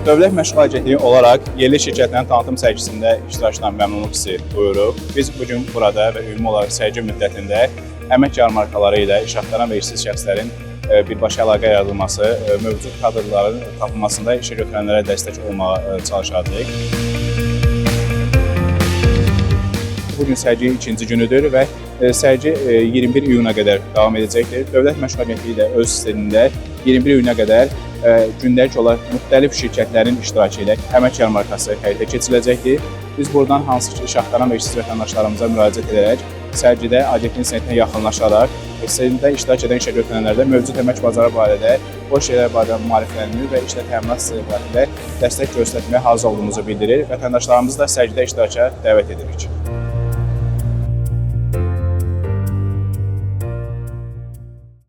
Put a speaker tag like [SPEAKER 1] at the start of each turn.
[SPEAKER 1] Dövlət Məşğul Agentliyi olaraq yerli şirkətlərin tanıtım sərgisində iştirakdan məmnunluq hissi duyuruq. Biz bugün burada və ümumi olaraq sərgi müddətində əmək yarmarkaları ilə iş axtaran və işsiz şəxslərin birbaşa əlaqə yaradılması, mövcud kadrların tapılmasında işə götürənlərə dəstək olmağa çalışacağıq. Bugün sərgi ikinci günüdür və sərgi 21 iyuna qədər davam edəcəkdir. Dövlət Məşğul Agentliyi də öz sistemində 21 iyuna qədər gündəlik olaraq müxtəlif şirkətlərin iştirakı ilə əmək yarmarkası həyata keçiriləcəkdir. Biz buradan hansı ki, iş axtaran və işsiz vətəndaşlarımıza müraciət edərək, sərgidə agentliyin səhiyyə yaxınlaşaraq, sərgidə iştirak edən işə götürənlərdə mövcud əmək bazarı barədə, boş şeylər barədə maariflənmir və işlə təminat istiqamətində dəstək göstərməyə hazır olduğumuzu bildirir. Vətəndaşlarımızı da sərgidə iştiraka dəvət edirik.